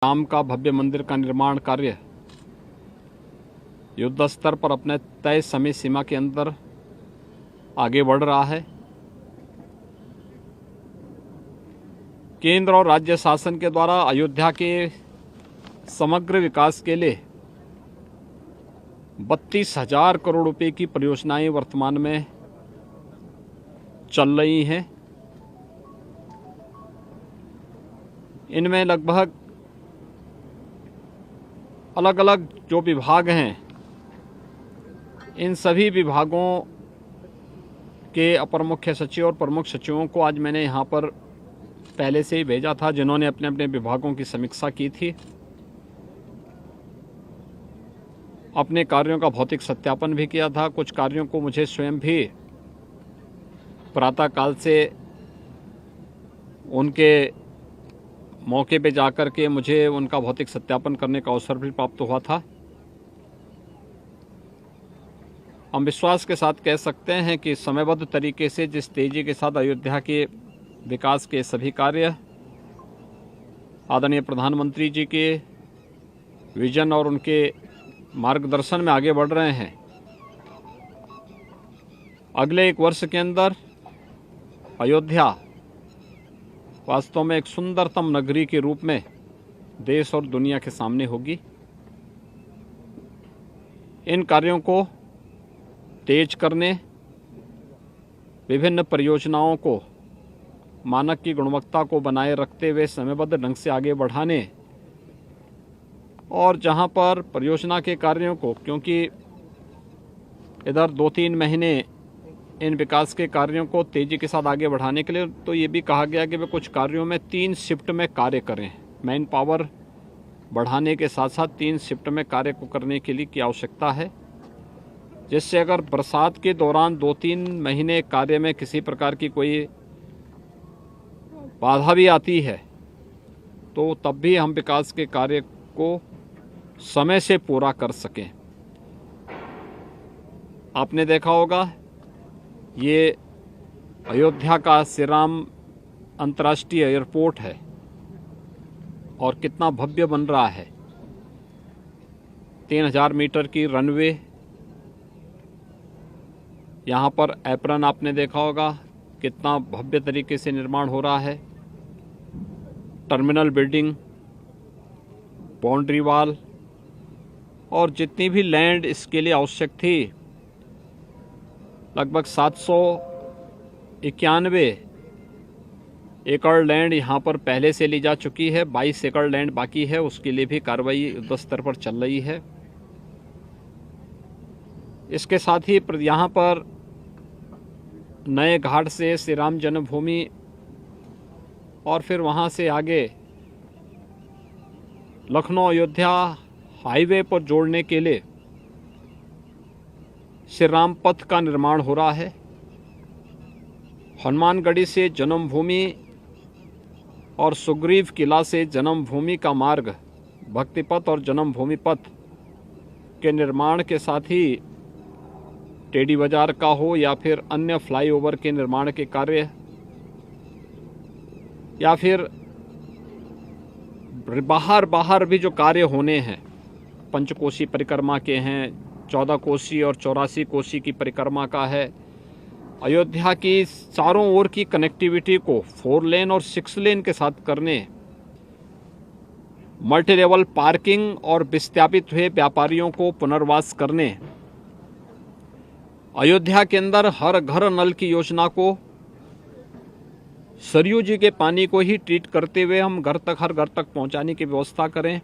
राम का भव्य मंदिर का निर्माण कार्य युद्ध स्तर पर अपने तय समय सीमा के अंदर आगे बढ़ रहा है। केंद्र और राज्य शासन के द्वारा अयोध्या के समग्र विकास के लिए 32,000 करोड़ रुपए की परियोजनाएं वर्तमान में चल रही हैं। इनमें लगभग अलग अलग जो विभाग हैं, इन सभी विभागों के अपर मुख्य सचिव और प्रमुख सचिवों को आज मैंने यहाँ पर पहले से ही भेजा था, जिन्होंने अपने अपने विभागों की समीक्षा की थी। अपने कार्यों का भौतिक सत्यापन भी किया था। कुछ कार्यों को मुझे स्वयं भी प्रातःकाल से उनके मौके पे जाकर के मुझे उनका भौतिक सत्यापन करने का अवसर भी प्राप्त हुआ था। हम विश्वास के साथ कह सकते हैं कि समयबद्ध तरीके से जिस तेजी के साथ अयोध्या के विकास के सभी कार्य आदरणीय प्रधानमंत्री जी के विजन और उनके मार्गदर्शन में आगे बढ़ रहे हैं, अगले एक वर्ष के अंदर अयोध्या वास्तव में एक सुंदरतम नगरी के रूप में देश और दुनिया के सामने होगी। इन कार्यों को तेज करने, विभिन्न परियोजनाओं को मानक की गुणवत्ता को बनाए रखते हुए समयबद्ध ढंग से आगे बढ़ाने, और जहां पर परियोजना के कार्यों को, क्योंकि इधर 2-3 महीने इन विकास के कार्यों को तेजी के साथ आगे बढ़ाने के लिए तो ये भी कहा गया कि वे कुछ कार्यों में 3 शिफ्ट में कार्य करें। मैन पावर बढ़ाने के साथ साथ 3 शिफ्ट में कार्य को करने के लिए की आवश्यकता है, जिससे अगर बरसात के दौरान 2-3 महीने कार्य में किसी प्रकार की कोई बाधा भी आती है तो तब भी हम विकास के कार्य को समय से पूरा कर सकें। आपने देखा होगा, ये अयोध्या का श्री राम अंतर्राष्ट्रीय एयरपोर्ट है और कितना भव्य बन रहा है। 3000 मीटर की रनवे, यहाँ पर एप्रन आपने देखा होगा कितना भव्य तरीके से निर्माण हो रहा है। टर्मिनल बिल्डिंग, बाउंड्री वॉल और जितनी भी लैंड इसके लिए आवश्यक थी, लगभग 791 एकड़ लैंड यहाँ पर पहले से ली जा चुकी है। 22 एकड़ लैंड बाकी है, उसके लिए भी कार्रवाई युद्ध स्तर पर चल रही है। इसके साथ ही यहाँ पर नए घाट से श्री राम जन्मभूमि और फिर वहाँ से आगे लखनऊ अयोध्या हाईवे पर जोड़ने के लिए श्री राम पथ का निर्माण हो रहा है। हनुमानगढ़ी से जन्मभूमि और सुग्रीव किला से जन्मभूमि का मार्ग, भक्ति पथ और जन्मभूमि पथ के निर्माण के साथ ही टेडी बाजार का हो या फिर अन्य फ्लाईओवर के निर्माण के कार्य, या फिर बाहर भी जो कार्य होने हैं, पंचकोशी परिक्रमा के हैं, 14 कोसी और 84 कोसी की परिक्रमा का है। अयोध्या की चारों ओर की कनेक्टिविटी को 4 लेन और 6 लेन के साथ करने, मल्टी लेवल पार्किंग और विस्थापित हुए व्यापारियों को पुनर्वास करने, अयोध्या के अंदर हर घर नल की योजना को सरयू जी के पानी को ही ट्रीट करते हुए हम हर घर तक पहुंचाने की व्यवस्था करें।